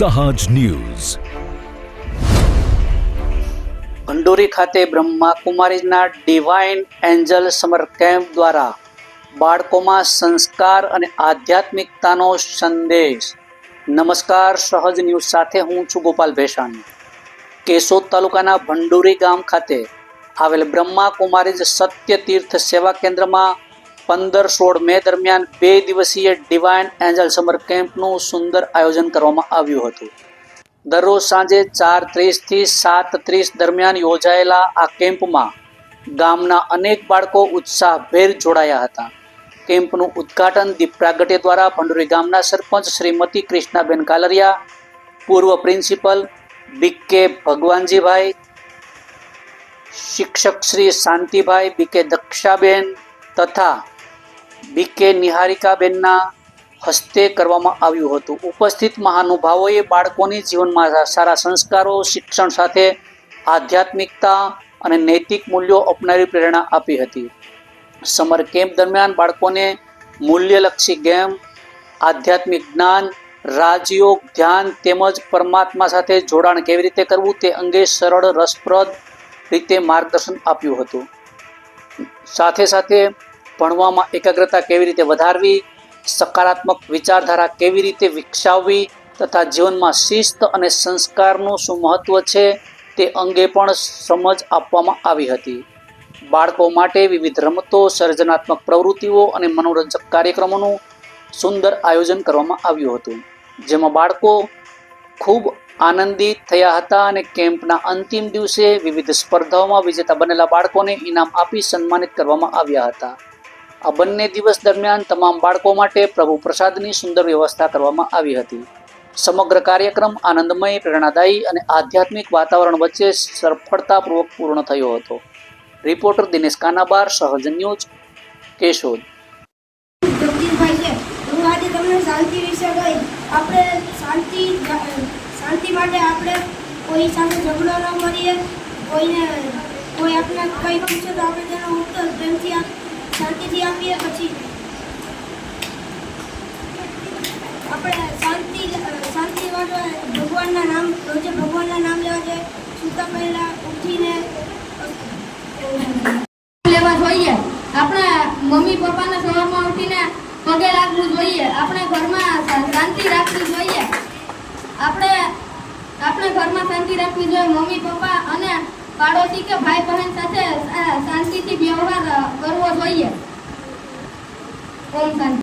સહજ ન્યૂઝ. ભંડોરી ખાતે બ્રહ્માકુમારીઝના divine Angel summer camp દ્વારા બાળકોમાં સંસ્કાર અને આધ્યાત્મિકતાનો સંદેશ. નમસ્કાર, સહજ ન્યૂઝ સાથે હું છું ગોપાલ ભેસાણી. કેશોદ તાલુકાના ભંડોરી ગામ ખાતે આવેલ બ્રહ્માકુમારીઝ સત્ય તીર્થ સેવા કેન્દ્રમાં 15-16 મે દરમિયાન 2 દિવસીય ડિવાઇન એન્જલ સમર કેમ્પનું સુંદર આયોજન કરવામાં આવ્યું હતું. દરરોજ સાંજે 4:30 થી 7:30 દરમિયાન યોજાયેલા આ કેમ્પમાં ગામના અનેક બાળકો ઉત્સાહભેર જોડાયા હતા. કેમ્પનું ઉદ્ઘાટન દીપ પ્રાગટ્ય દ્વારા ભંડોરી ગામના સરપંચ શ્રીમતી કૃષ્ણાબેન કાલરિયા, પૂર્વ પ્રિન્સિપલ બીકે ભગવાનજીભાઈ, શિક્ષક શ્રી શાંતિભાઈ બીકે દક્ષાબેન તથા બીકે નિહારિકાબેનના હસ્તે કરવામાં આવ્યું હતું. ઉપસ્થિત મહાનુભાવોએ બાળકોની જીવનમાં સારા સંસ્કારો, શિક્ષણ સાથે આધ્યાત્મિકતા અને નૈતિક મૂલ્યો અપનાવી પ્રેરણા આપી હતી. સમર કેમ્પ દરમિયાન બાળકોને મૂલ્યલક્ષી ગેમ, આધ્યાત્મિક જ્ઞાન, રાજયોગ, ધ્યાન તેમજ પરમાત્મા સાથે જોડાણ કેવી રીતે કરવું તે અંગે સરળ, રસપ્રદ રીતે માર્ગદર્શન આપ્યું હતું. સાથે સાથે ભણવામાં એકાગ્રતા કેવી રીતે વધારવી, સકારાત્મક વિચારધારા કેવી રીતે વિકસાવવી તથા જીવનમાં શિસ્ત અને સંસ્કારનું શું મહત્વ છે તે અંગે પણ સમજ આપવામાં આવી હતી. બાળકો માટે વિવિધ રમતો, સર્જનાત્મક પ્રવૃત્તિઓ અને મનોરંજક કાર્યક્રમોનું સુંદર આયોજન કરવામાં આવ્યું હતું, જેમાં બાળકો ખૂબ આનંદિત થયા હતા અને કેમ્પના અંતિમ દિવસે વિવિધ સ્પર્ધાઓમાં વિજેતા બનેલા બાળકોને ઇનામ આપી સન્માનિત કરવામાં આવ્યા હતા. આ બંને દિવસ દરમિયાન તમામ બાળકો માટે પ્રભુ પ્રસાદની સુંદર વ્યવસ્થા કરવામાં આવી હતી. સમગ્ર કાર્યક્રમ આનંદમય, પ્રેરણાદાયી અને આધ્યાત્મિક વાતાવરણ વચ્ચે સફળતાપૂર્વક પૂર્ણ થયો હતો. રિપોર્ટર દિનેશ કાનાબાર, સહજ ન્યૂઝ, કેશોદ. હું આજે તમને શાંતિ વિશે કહીશ. આપણે શાંતિ માટે આપણે કોઈ સાથે ઝઘડો ન કરીએ. કોઈ આપણે કંઈ પૂછે તો આપણે તેનો ઉત્તર પ્રેમથી શાંતિથી આપીએ. પછી આપણે શાંતિ માટે ભગવાનના નામ લેવા જોઈએ. સૂતા પહેલા ઉઠીને લેવા જોઈએ. આપણે મમ્મી પપ્પાને સવારમાં ઉઠીને પગે લાગવું જોઈએ. આપણે ઘરમાં શાંતિ રાખવી જોઈએ. આપણે ઘરમાં શાંતિ રાખવી જોઈએ. મમ્મી પપ્પા અને પાડોશી કે ભાઈ બહેન સાથે શાંતિથી વ્યવહાર કરવો જોઈએ. ઓમ શાંતિ.